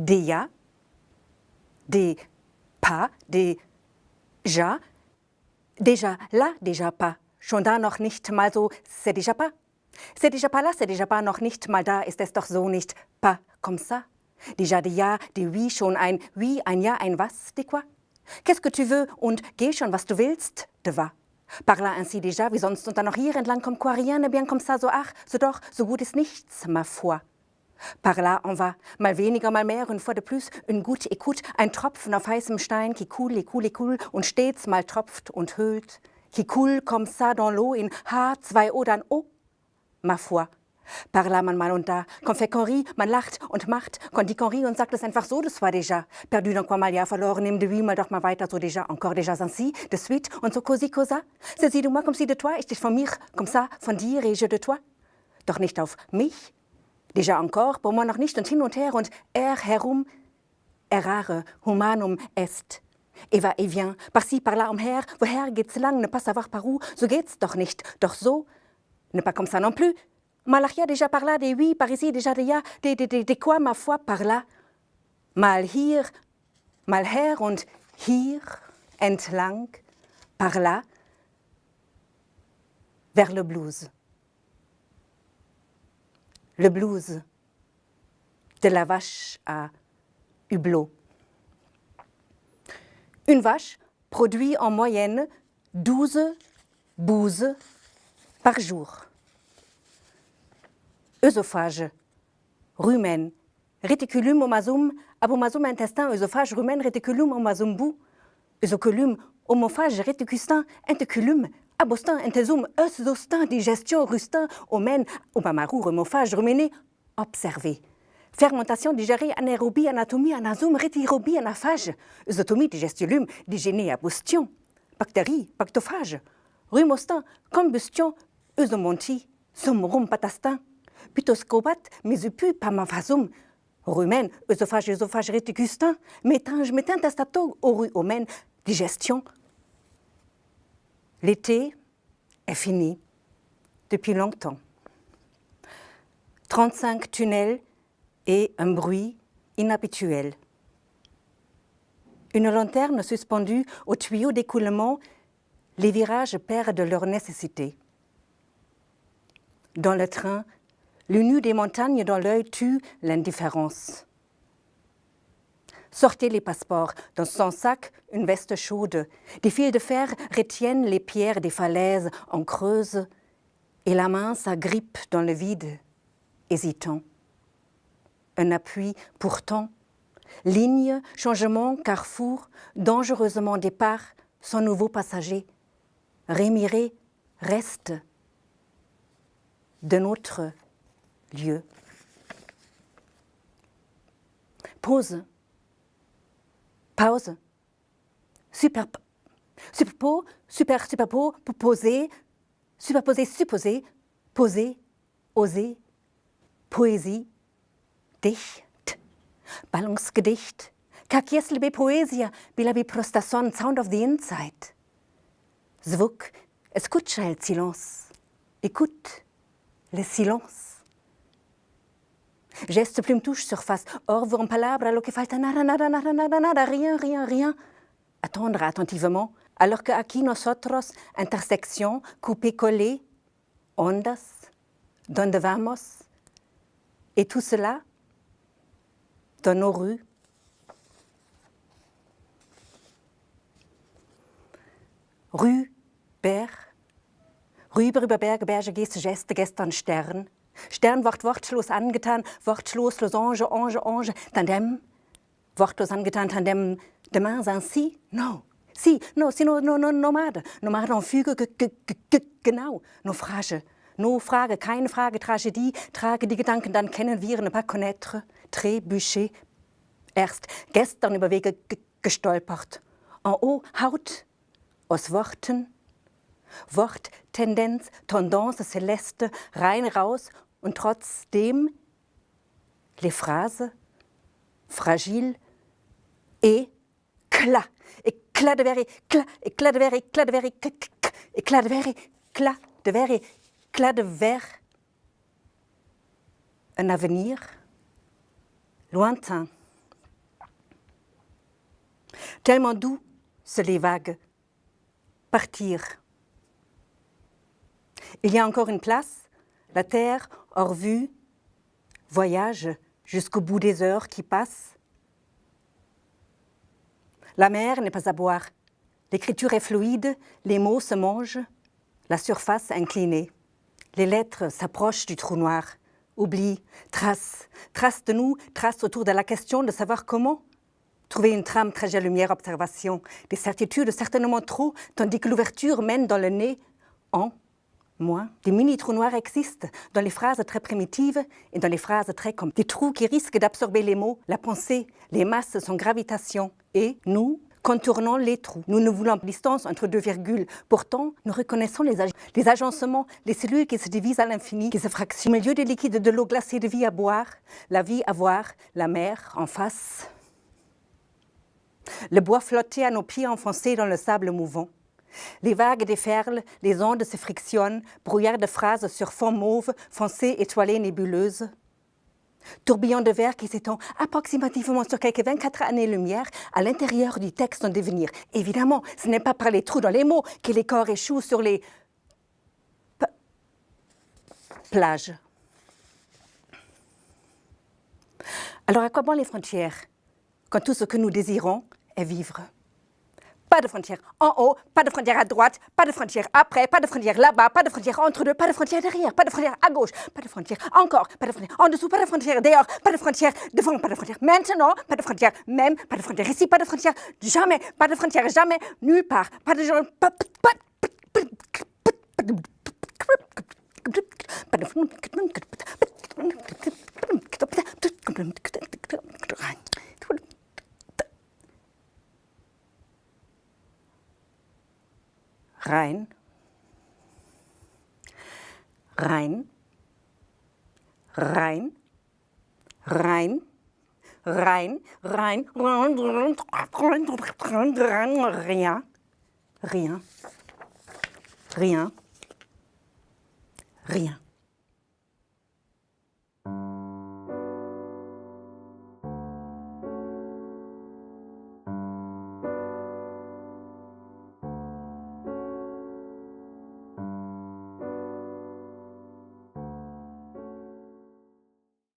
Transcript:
déjà, des pas, déjà, déjà là, déjà pas, schon da noch nicht mal so, c'est déjà pas. C'est déjà pas là, c'est déjà pas noch nicht mal da, ist es doch so nicht, pas comme ça. Déjà des ja, des oui, schon ein oui, ein ja, ein was, de quoi? Qu'est-ce que tu veux und geh schon, was du willst, de va. Par là ainsi déjà, wie sonst und dann noch hier entlang comme quoi, rien ne bien comme ça, so ach, so doch, so gut ist nichts, ma foi. Par là on va, mal weniger, mal mehr, une fois de plus, une goutte écoute, ein Tropfen auf heißem Stein, qui coule, coule, coule, und stets mal tropft und hüllt, qui coule comme ça dans l'eau in H2O dann O, ma foi. Par là man mal und da, qu'on fait qu'on rit, man lacht und macht, qu'on dit qu'on rit und sagt es einfach so, das war déjà. Perdu dans quoi mal ja verloren, nimm de oui, mal doch mal weiter, so déjà, encore déjà ainsi, de suite, und so così cosa. Saisis de moi comme si de toi, ich dich von mir, comme ça, von dir, et je de toi. Doch nicht auf mich. Déjà encore, pour moi noch nicht und hin und her und herum, errare, humanum est. Et va et vient, par-ci, par-là, umher, woher geht's lang, ne pas savoir par où, so geht's doch nicht, doch so, ne pas comme ça non plus. Mal ach ja, déjà par là, des oui, par ici, déjà des ja, des quoi, ma foi, par là. Mal hier, mal her und hier, entlang, par là, vers le blues. Le blues de la vache à hublot. Une vache produit en moyenne 12 bouses par jour. Œsophage, rumen, reticulum omasum, abomasum intestin, œsophage, rumen, reticulum omasum bou, œsoculum, homophage, reticulstin, inteculum, abostin, intesum, œsostin, digestion, rustin, omen, omamarou, remophage, ruméné, observé. Fermentation, digérée, anaérobie, anatomie, anasum, rétirobie, anaphage, œsotomie, digestiolum, digéné, abostion, bactérie, bactophage, rumostin, combustion, œsomontie, somrum, patastin, Pythoscopat, mesupu, pamaphasum, rumen, œsophage, réticustin, métange, métintestato, oru, omen, digestion. L'été est fini depuis longtemps. 35 tunnels et un bruit inhabituel. Une lanterne suspendue au tuyau d'écoulement, les virages perdent leur nécessité. Dans le train, le nu des montagnes dans l'œil tue l'indifférence. Sortez les passeports, dans son sac une veste chaude. Des fils de fer retiennent les pierres des falaises en creuse et la main s'agrippe dans le vide, hésitant. Un appui pourtant, ligne, changement, carrefour, dangereusement départ, sans nouveau passager. Rémiré reste de notre lieu. Pause. Pause. Superpo, poser, superposer, supposer, poser, oser, Poesie, Dicht, Ballungsgedicht, Kakieslibe Poesia, bilabi prostasson, sound of the inside. Zvuk, escucha el silence, écoute le silence. Geste, plume, touche, surface, orve en palabra, lo que falta, nada, nada, nada, nada, nada, rien, rien, rien. Attendre attentivement, alors que aquí nosotros, intersection, coupé-collé, ondas, donde vamos, et tout cela dans nos rues. Rue, Berg, rüber über Berge, Berge, Geste, gestern Stern. Stern, wortlos angetan, wortlos, Losange, Ange, Ange, Tandem, wortlos angetan, Tandem, demain ainsi, non. Si, no, nomade, nomade en fugue, genau, Naufrage, Frage, keine Frage, Tragödie, trage die Gedanken, dann kennen wir, ne pas connaître, trébucher. Erst gestern über Wege gestolpert, en haut, Haut, aus Worten, Wort, Tendenz, Tendance, Céleste, rein, raus und trotzdem les phrases, fragile, éclat, éclat de verre, éclat de verre, éclat de verre, éclat de verre, éclat de verre, éclat de verre. Un avenir lointain, Tellement doux se les vagues. Partir. Il y a encore une place, la terre hors vue, voyage jusqu'au bout des heures qui passent. La mer n'est pas à boire. L'écriture est fluide, les mots se mangent, la surface inclinée. Les lettres s'approchent du trou noir. Oubli, trace, trace de nous, trace autour de la question de savoir comment. Trouver une trame, trajet, lumière, observation. Des certitudes certainement trop, tandis que l'ouverture mène dans le nez en moins. Des mini-trous noirs existent dans les phrases très primitives et dans les phrases très comme des trous qui risquent d'absorber les mots, la pensée, les masses sans gravitation. Et nous, contournons les trous. Nous ne voulons pas de distance entre deux virgules. Pourtant, nous reconnaissons les agencements, les cellules qui se divisent à l'infini, qui se fractionnent. Au milieu des liquides de l'eau glacée de vie à boire, la vie à voir, la mer en face. Le bois flottait à nos pieds enfoncés dans le sable mouvant. Les vagues déferlent, les ondes se frictionnent, brouillard de phrases sur fond mauve, foncé, étoilé, nébuleuse. Tourbillon de verre qui s'étend approximativement sur quelques 24 années-lumière à l'intérieur du texte en devenir. Évidemment, ce n'est pas par les trous dans les mots que les corps échouent sur les plages. Alors à quoi bon les frontières, quand tout ce que nous désirons est vivre? Pas de frontières en haut, pas de frontières à droite, pas de frontières après, pas de frontières là-bas, pas de frontières entre deux, pas de frontières derrière, pas de frontières à gauche, pas de frontières encore, pas de frontières en dessous, pas de frontières dehors, pas de frontières devant, pas de frontières maintenant, pas de frontières même, pas de frontières ici, pas de frontières jamais, pas de frontières jamais, nulle part, pas de gens, rein, rein, rein, rein, rein, rein, rien, rien, rien, rien.